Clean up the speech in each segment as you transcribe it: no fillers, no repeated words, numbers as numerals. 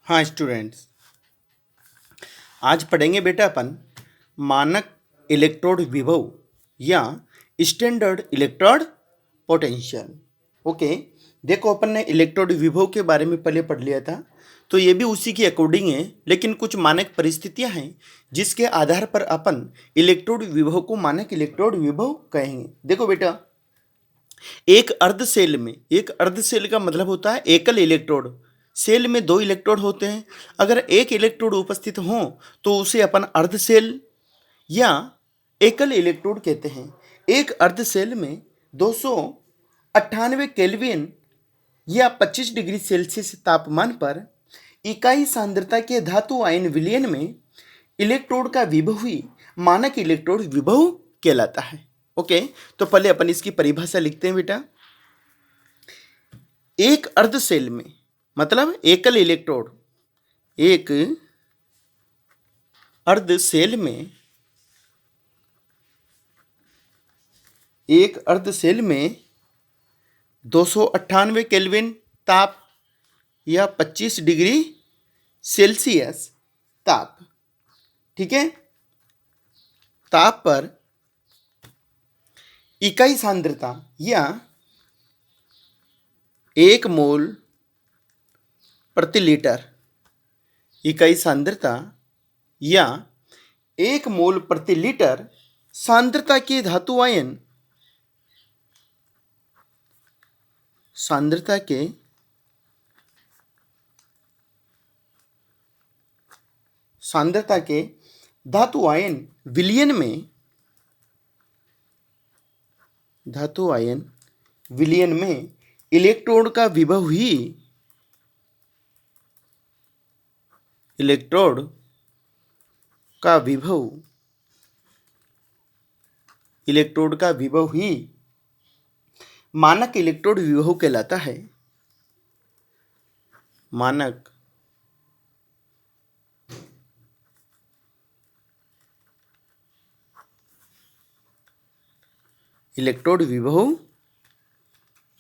हाँ स्टूडेंट्स, आज पढ़ेंगे बेटा अपन मानक इलेक्ट्रोड विभव या स्टैंडर्ड इलेक्ट्रोड पोटेंशियल। ओके, देखो अपन ने इलेक्ट्रोड विभव के बारे में पहले पढ़ लिया था, तो ये भी उसी के अकॉर्डिंग है, लेकिन कुछ मानक परिस्थितियां हैं जिसके आधार पर अपन इलेक्ट्रोड विभव को मानक इलेक्ट्रोड विभव कहेंगे। देखो बेटा, एक अर्ध सेल का मतलब होता है एकल इलेक्ट्रोड। सेल में दो इलेक्ट्रोड होते हैं, अगर एक इलेक्ट्रोड उपस्थित हो तो उसे अपन अर्ध सेल या एकल इलेक्ट्रोड कहते हैं। एक अर्ध सेल में 298 केल्विन या 25 डिग्री सेल्सियस तापमान पर इकाई सांद्रता के धातु आयन विलयन में इलेक्ट्रोड का विभव ही मानक इलेक्ट्रोड विभव कहलाता है। ओके, तो पहले अपन इसकी परिभाषा लिखते हैं बेटा। एक अर्ध सेल में मतलब एकल इलेक्ट्रोड, एक अर्ध सेल में एक अर्ध सेल में 298 केल्विन ताप या 25 डिग्री सेल्सियस ताप, ठीक है, ताप पर इकाई सांद्रता या 1 मोल प्रति लीटर, इकाई सांद्रता या 1 मोल प्रति लीटर सांद्रता के धातु आयन सांद्रता के धातु आयन विलयन में इलेक्ट्रोड का विभव ही मानक इलेक्ट्रोड विभव कहलाता है। मानक इलेक्ट्रोड विभव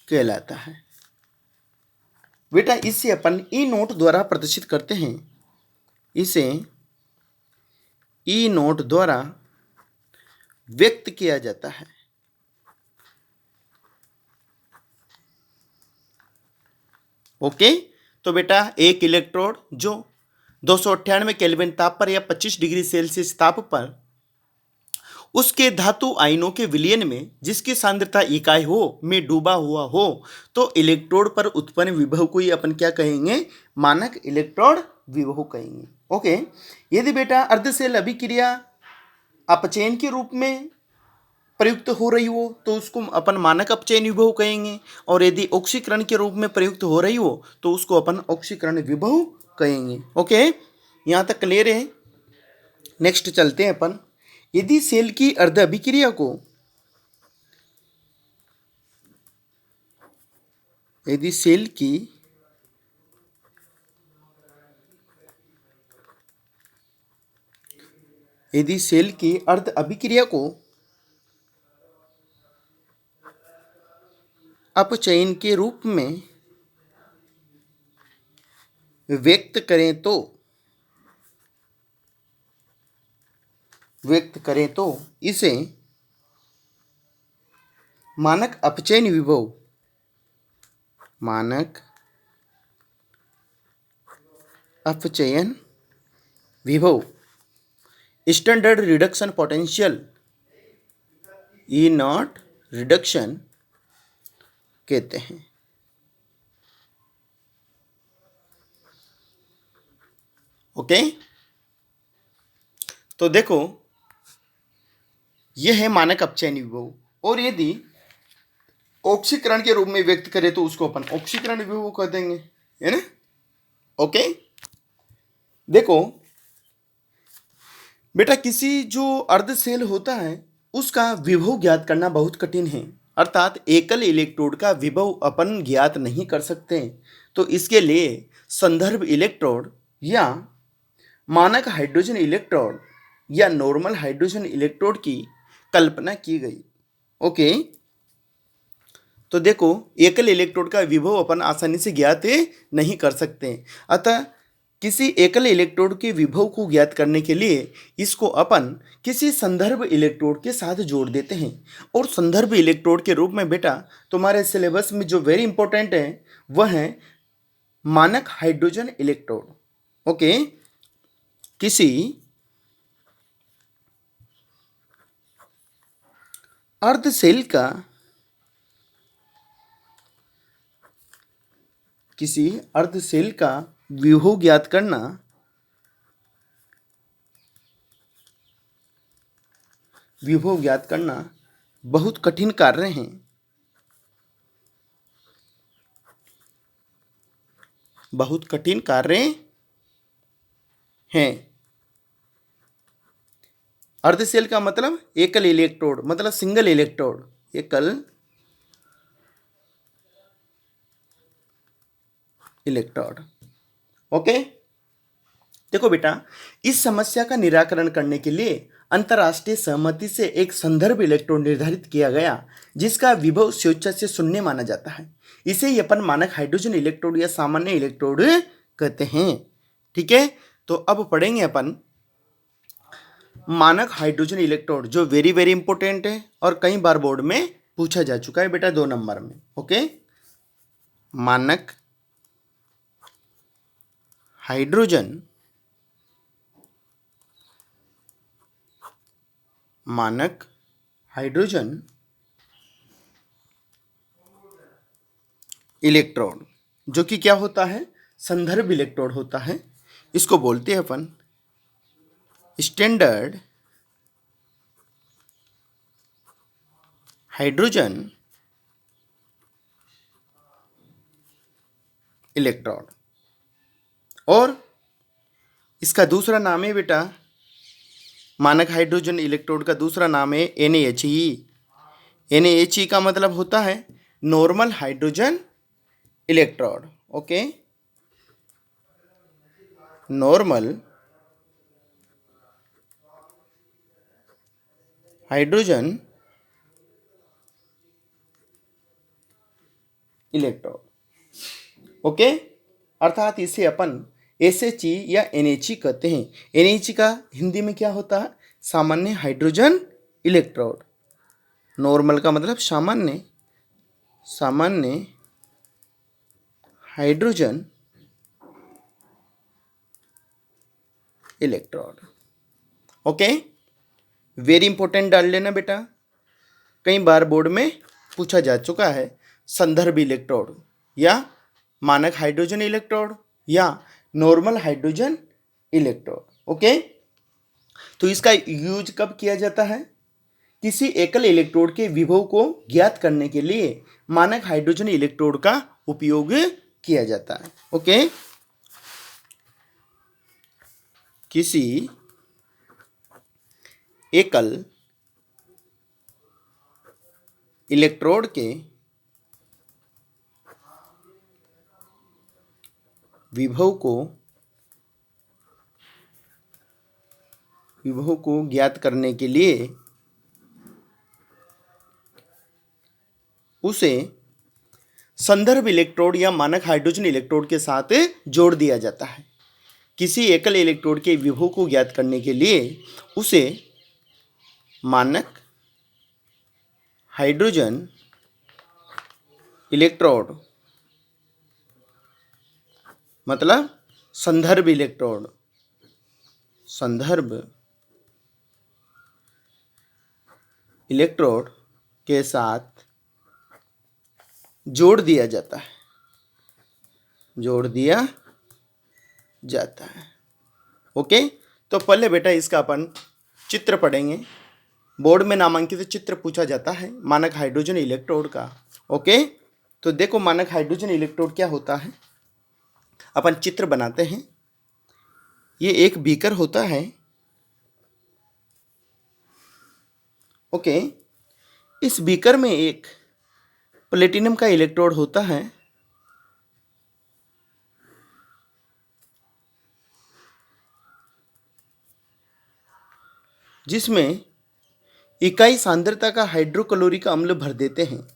कहलाता है। बेटा, इसे अपन ई नोट द्वारा प्रदर्शित करते हैं। इसे ई नोट द्वारा व्यक्त किया जाता है। ओके, तो बेटा एक इलेक्ट्रोड जो 298 केल्विन ताप पर या 25 डिग्री सेल्सियस ताप पर उसके धातु आयनों के विलयन में जिसकी सांद्रता इकाई हो में डूबा हुआ हो, तो इलेक्ट्रोड पर उत्पन्न विभव को ही अपन क्या कहेंगे? मानक इलेक्ट्रोड विभव कहेंगे। ओके, यदि बेटा अर्ध सेल अभिक्रिया अपचयन के रूप में प्रयुक्त हो रही हो तो उसको अपन मानक अपचयन विभव कहेंगे, और यदि ऑक्सीकरण के रूप में प्रयुक्त हो रही हो तो उसको अपन ऑक्सीकरण विभव कहेंगे। ओके, यहाँ तक क्लियर है। नेक्स्ट चलते हैं अपन। यदि सेल की अर्ध अभिक्रिया को यदि सेल की अर्ध अभिक्रिया को अपचयन के रूप में व्यक्त करें तो इसे मानक अपचयन विभव standard reduction potential E not reduction कहते हैं। ओके, तो देखो यह है मानक अपचयन विभव, और यदि ऑक्सीकरण के रूप में व्यक्त करें तो उसको अपन ऑक्सीकरण विभव कह देंगे, है ना। ओके, देखो बेटा, किसी जो अर्ध सेल होता है उसका विभव ज्ञात करना बहुत कठिन है, अर्थात एकल इलेक्ट्रोड का विभव अपन ज्ञात नहीं कर सकते। तो इसके लिए संदर्भ इलेक्ट्रोड या मानक हाइड्रोजन इलेक्ट्रोड या नॉर्मल हाइड्रोजन इलेक्ट्रोड की कल्पना की गई। ओके, तो देखो एकल इलेक्ट्रोड का विभव अपन आसानी से ज्ञात नहीं कर सकते, अतः किसी एकल इलेक्ट्रोड के विभव को ज्ञात करने के लिए इसको अपन किसी संदर्भ इलेक्ट्रोड के साथ जोड़ देते हैं। और संदर्भ इलेक्ट्रोड के रूप में बेटा तुम्हारे सिलेबस में जो वेरी इंपॉर्टेंट है वह है मानक हाइड्रोजन इलेक्ट्रोड। ओके, किसी अर्धशेल का विभव ज्ञात करना बहुत कठिन कार्य है। अर्धशेल का मतलब एकल इलेक्ट्रोड, मतलब सिंगल इलेक्ट्रोड, एकल इलेक्ट्रोड। ओके, देखो बेटा, इस समस्या का निराकरण करने के लिए अंतरराष्ट्रीय सहमति से एक संदर्भ इलेक्ट्रोड निर्धारित किया गया जिसका विभव स्वेच्छा से शून्य माना जाता है। इसे ही अपन मानक हाइड्रोजन इलेक्ट्रोड या सामान्य इलेक्ट्रोड कहते हैं। ठीक है, तो अब पढ़ेंगे अपन मानक हाइड्रोजन इलेक्ट्रोड, जो वेरी वेरी इंपॉर्टेंट है और कई बार बोर्ड में पूछा जा चुका है बेटा 2 नंबर में। ओके, मानक हाइड्रोजन इलेक्ट्रोड, जो कि क्या होता है, संदर्भ इलेक्ट्रोड होता है। इसको बोलते हैं अपन स्टैंडर्ड हाइड्रोजन इलेक्ट्रोड। और इसका दूसरा नाम है बेटा, मानक हाइड्रोजन इलेक्ट्रोड का दूसरा नाम है NaHe। NaHe का मतलब होता है normal hydrogen electrode. Okay, normal hydrogen electrode. Okay, अर्थात इसे अपन SHE या NHE कहते हैं। NHE का हिंदी में क्या होता है, सामान्य हाइड्रोजन इलेक्ट्रोड। नॉर्मल का मतलब सामान्य hydrogen electrode. Okay, very important डाल लेना बेटा, कई बार बोर्ड में पूछा जा चुका है। संदर्भ इलेक्ट्रोड या मानक हाइड्रोजन इलेक्ट्रोड या नॉर्मल हाइड्रोजन इलेक्ट्रोड। ओके, तो इसका यूज कब किया जाता है, किसी एकल इलेक्ट्रोड के विभव को ज्ञात करने के लिए मानक हाइड्रोजन इलेक्ट्रोड का उपयोग किया जाता है। ओके, किसी एकल इलेक्ट्रोड के विभव को ज्ञात करने के लिए उसे संदर्भ इलेक्ट्रोड या मानक हाइड्रोजन इलेक्ट्रोड के साथ जोड़ दिया जाता है। किसी एकल इलेक्ट्रोड के विभव को ज्ञात करने के लिए उसे मानक हाइड्रोजन इलेक्ट्रोड, मतलब संदर्भ इलेक्ट्रोड के साथ जोड़ दिया जाता है। ओके, तो पहले बेटा इसका अपन चित्र पढ़ेंगे। बोर्ड में नामांकित चित्र पूछा जाता है मानक हाइड्रोजन इलेक्ट्रोड का। ओके, तो देखो मानक हाइड्रोजन इलेक्ट्रोड क्या होता है, अपन चित्र बनाते हैं। ये एक बीकर होता है। ओके, इस बीकर में एक प्लेटिनम का इलेक्ट्रोड होता है जिसमें इकाई सांद्रता का हाइड्रोक्लोरिक अम्ल भर देते हैं।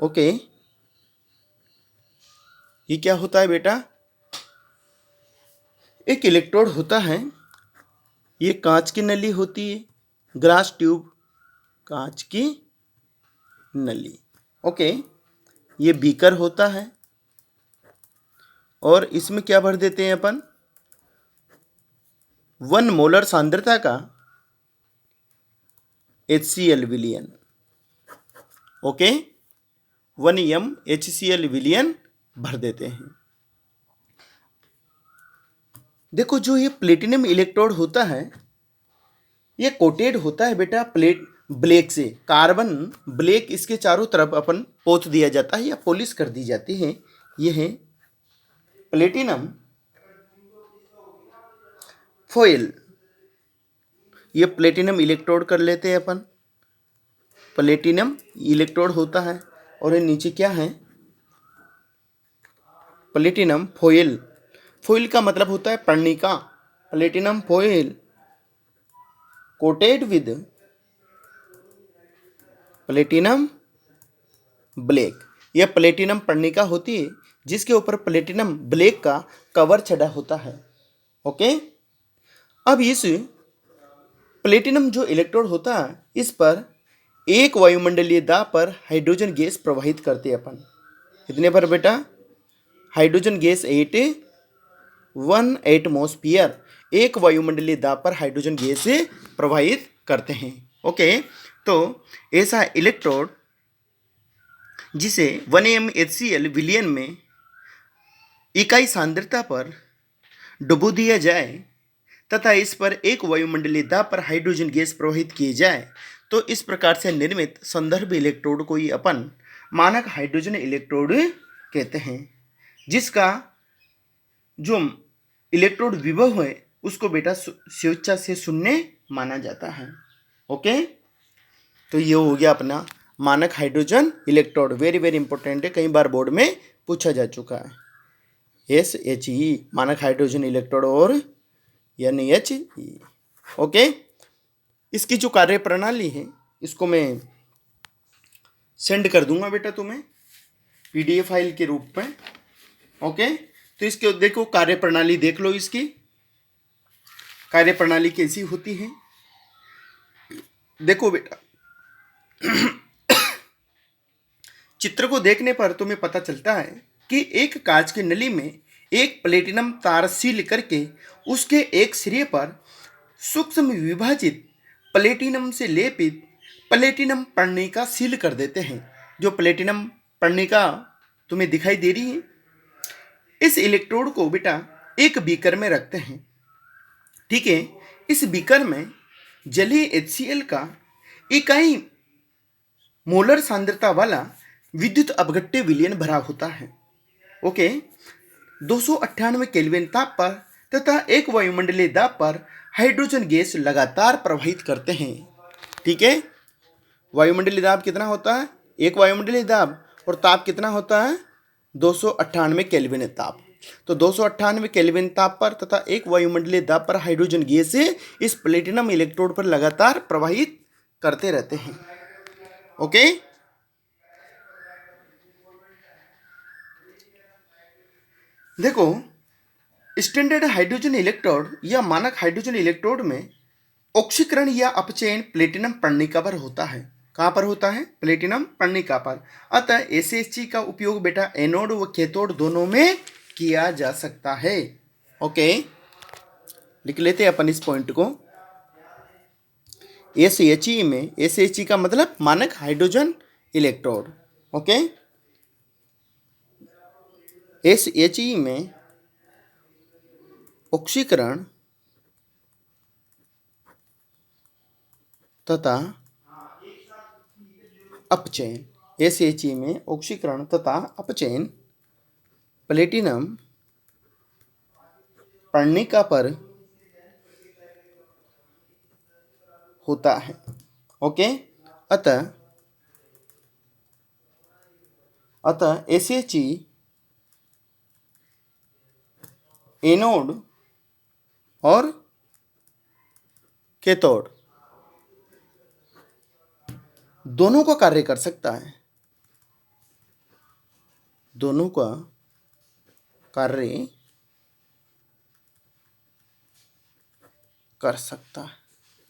ओके, ये क्या होता है बेटा? एक इलेक्ट्रोड होता है, ये कांच की नली होती है, ग्लास ट्यूब, कांच की नली। ओके, ये बीकर होता है और इसमें क्या भर देते हैं अपन? 1 मोलर सांद्रता का HCl विलियन। ओके, 1 HCl विलियन भर देते हैं। देखो, जो ये प्लेटिनम इलेक्ट्रोड होता है, ये कोटेड होता है बेटा प्लेट ब्लैक से। कार्बन ब्लैक इसके चारों तरफ अपन पोत दिया जाता है या पॉलिश कर दी जाती है। ये है प्लेटिनम फॉयल। ये प्लेटिनम इलेक्ट्रोड कर लेते हैं अपन, प्लेटिनम इलेक्ट्रोड होता है। और ये नीचे क्या है? Platinum foil. फॉयल का मतलब होता है Parnika. Platinum foil coated with platinum black. यह प्लेटिनम पर्णिका होती है जिसके ऊपर प्लेटिनम ब्लैक का कवर चढ़ा होता है। ओके, अब इस प्लेटिनम जो इलेक्ट्रोड होता है, इस पर एक वायुमंडलीय दाब पर हाइड्रोजन गैस प्रवाहित करते हैं अपन। कितने पर बेटा? हाइड्रोजन गैस 1 एटमॉस्फियर, एक वायुमंडलीय दाब पर हाइड्रोजन गैस प्रवाहित करते हैं। ओके, तो ऐसा इलेक्ट्रोड जिसे 1 HCl विलियन में इकाई सांद्रता पर डुबो दिया जाए तथा इस पर एक वायुमंडलीय दाब पर हाइड्रोजन गैस प्रवाहित किए जाए, तो इस प्रकार से निर्मित संदर्भ इलेक्ट्रोड को ही अपन मानक हाइड्रोजन इलेक्ट्रोड कहते हैं, जिसका जो इलेक्ट्रोड विभव है उसको बेटा स्वेच्छा से शून्य माना जाता है। ओके, तो ये हो गया अपना मानक hydrogen electrode. Very very important है, कई बार बोर्ड में पूछा जा चुका है। SHE मानक हाइड्रोजन इलेक्ट्रोड और NHE। ओके, इसकी जो कार्य प्रणाली है इसको मैं सेंड कर दूंगा बेटा तुम्हें PDF फाइल के रूप में। ओके, तो इसके देखो कार्य प्रणाली देख लो, इसकी कार्य प्रणाली कैसी होती है। देखो बेटा, चित्र को देखने पर तुम्हें पता चलता है कि एक कांच की नली में एक प्लेटिनम तार सील करके उसके एक सिरे पर सूक्ष्म विभाजित प्लेटिनम से लेपित प्लेटिनम पर्णिका सील कर देते हैं। जो प्लेटिनम पर्णिका तुम्हें दिखाई दे रही है, इस इलेक्ट्रोड को बेटा एक बीकर में रखते हैं। ठीक है, इस बीकर में जलीय HCl का इकाई मोलर सांद्रता वाला विद्युत अपघट्य विलयन भरा होता है। ओके, 298 केल्विन ताप पर तथा एक वायुमंडलीय दाब पर हाइड्रोजन गैस लगातार प्रवाहित करते हैं। ठीक है, वायुमंडलीय दाब कितना होता है? एक वायुमंडलीय दाब, और ताप कितना होता है? 298 केल्विन ताप। तो 298 केल्विन ताप पर तथा एक वायुमंडलीय दाब पर हाइड्रोजन गैस इस प्लेटिनम इलेक्ट्रोड पर लगातार प्रवाहित करते रहते हैं। ओके, देखो, स्टैंडर्ड हाइड्रोजन इलेक्ट्रोड या मानक हाइड्रोजन इलेक्ट्रोड में ऑक्सीकरण या अपचयन प्लेटिनम पर्णिका पर होता है। कहाँ पर होता है? प्लेटिनम पर्णिका पर। अतः SHG का उपयोग बेटा एनोड व कैथोड दोनों में किया जा सकता है। ओके, लिख लेते हैं अपन इस पॉइंट को। SHE में, SHE का मतलब मानक हाइड्रोजन इलेक्ट्रोड। ओके, SHE में ऑक्सीकरण तथा अपचयन, SHE में ऑक्सीकरण तथा अपचयन प्लेटिनम पर्णिका पर होता है। ओके, अतः SHE एनोड और कैथोड दोनों का कार्य कर सकता है। दोनों का कार्य कर सकता है।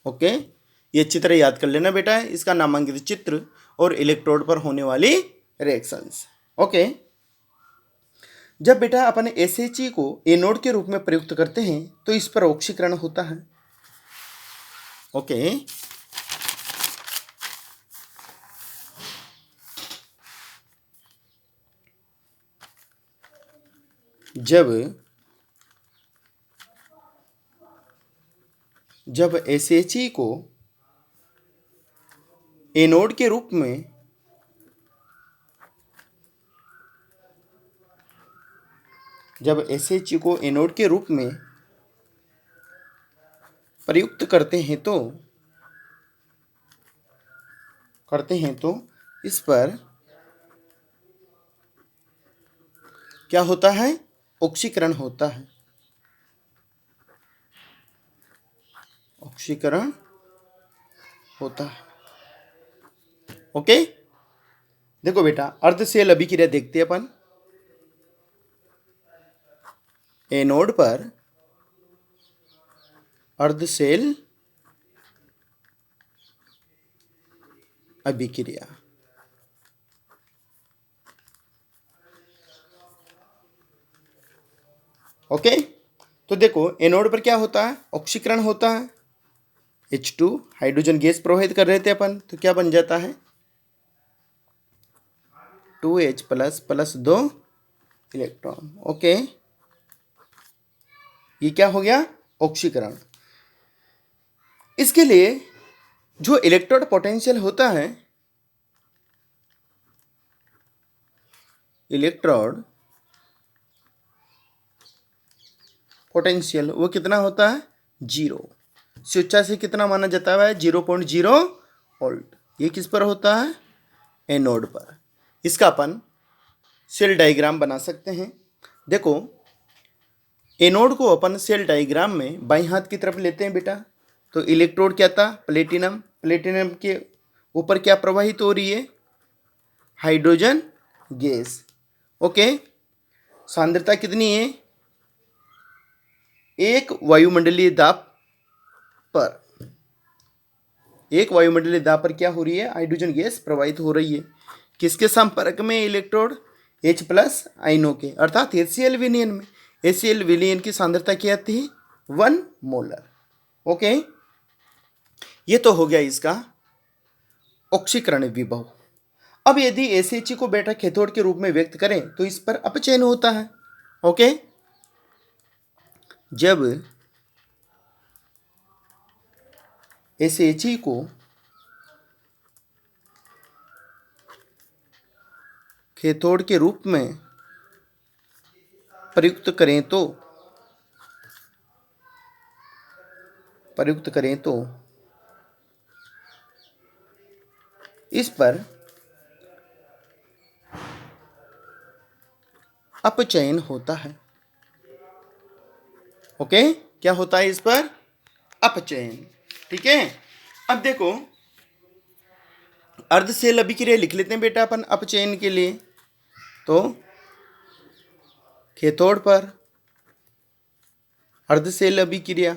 ओके, ये अच्छी तरह याद कर लेना बेटा, इसका नामांकित चित्र और इलेक्ट्रोड पर होने वाली रिएक्शंस। ओके, जब बेटा अपन एसएचई को एनोड के रूप में प्रयुक्त करते हैं तो इस पर ऑक्सीकरण होता है। ओके, जब एसएचई को एनोड के रूप में प्रयुक्त करते हैं तो इस पर क्या होता है? ऑक्सीकरण होता है। ऑक्सीकरण होता है। ओके, देखो बेटा, अर्धशेल अभिक्रिया देखते हैं अपन। एनोड पर अर्धशेल अभिक्रिया। ओके, तो देखो एनोड पर क्या होता है? ऑक्सीकरण होता है। H2 हाइड्रोजन गैस प्रवाहित कर रहे थे अपन, तो क्या बन जाता है? 2H plus plus 2 electron. Okay, ये क्या हो गया? ऑक्सीकरण। इसके लिए जो इलेक्ट्रोड पोटेंशियल होता है, इलेक्ट्रोड पोटेंशियल वो कितना होता है? 0। स्वेच्छा से कितना माना जाता है? 0.0 वोल्ट। ये किस पर होता है? एनोड पर। इसका अपन सेल डायग्राम बना सकते हैं। देखो, एनोड को अपन सेल डायग्राम में बाईं हाथ की तरफ लेते हैं बेटा, तो इलेक्ट्रोड क्या था? प्लेटिनम। प्लेटिनम के ऊपर क्या प्रवाहित हो रही है? Hydrogen gas. ओके, सांद्रता कितनी है? एक वायुमंडलीय दाब पर क्या हो रही है? हाइड्रोजन गैस प्रवाहित हो रही है। किसके संपर्क में? इलेक्ट्रोड H प्लस आयनों के, अर्थात HCl विलयन में। HCl विलयन की सांद्रता क्या थी? 1 मोलर। ओके, ये तो हो गया इसका ऑक्सीकरण विभव। अब यदि एसएचई को बेटा कैथोड के रूप में व्यक्त करें तो इस पर अपचयन होता है। ओके, जब एसएचई को कैथोड के रूप में प्रयुक्त करें तो इस पर अपचयन होता है। ओके, क्या होता है इस पर? अपचयन। ठीक है, अब देखो अर्धशेल अभिक्रिया लिख लेते हैं बेटा अपन अपचयन के लिए। तो कैथोड पर अर्धशेल अभिक्रिया,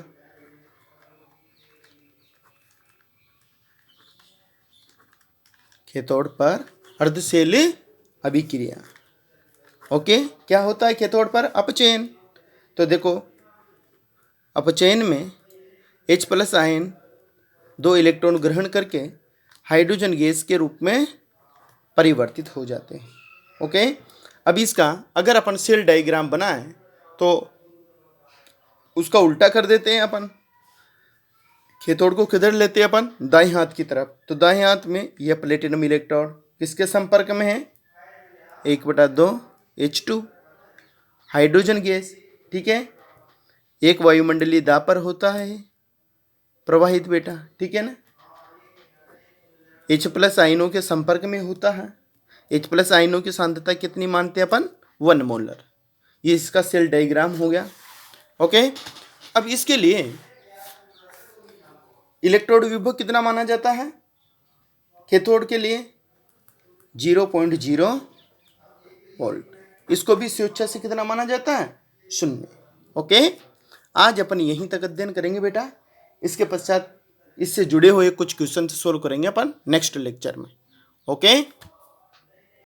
कैथोड पर अर्धशेल अभिक्रिया। ओके, क्या होता है कैथोड पर? अपचयन। तो देखो अपचयन में H प्लस आयन 2 इलेक्ट्रॉन ग्रहण करके हाइड्रोजन गैस के रूप में परिवर्तित हो जाते हैं। ओके, अब इसका अगर अपन सेल डायग्राम बनाएं तो उसका उल्टा कर देते हैं अपन। कैथोड को किधर लेते हैं अपन? दाएं हाथ की तरफ। तो दाएं हाथ में यह प्लेटिनम इलेक्ट्रोड किसके संपर्क में है? 1/2 H2 हाइड्रोजन गैस। ठीक है, एक वायुमंडलीय दाब पर होता है प्रवाहित बेटा। ठीक है ना, H प्लस आयनों के संपर्क में होता है। H प्लस आयनों की सांद्रता कितनी मानते हैं अपन? 1 मोलर। ये इसका सेल डायग्राम हो गया। ओके, अब इसके लिए इलेक्ट्रोड विभव कितना माना जाता है कैथोड के लिए? 0.0 वोल्ट। इसको भी स्वेच्छा से कितना माना जाता है? 0। ओके, आज अपन यहीं तक अध्ययन करेंगे बेटा। इसके पश्चात इससे जुड़े हुए कुछ क्वेश्चन सोल्व करेंगे अपन नेक्स्ट लेक्चर में। ओके।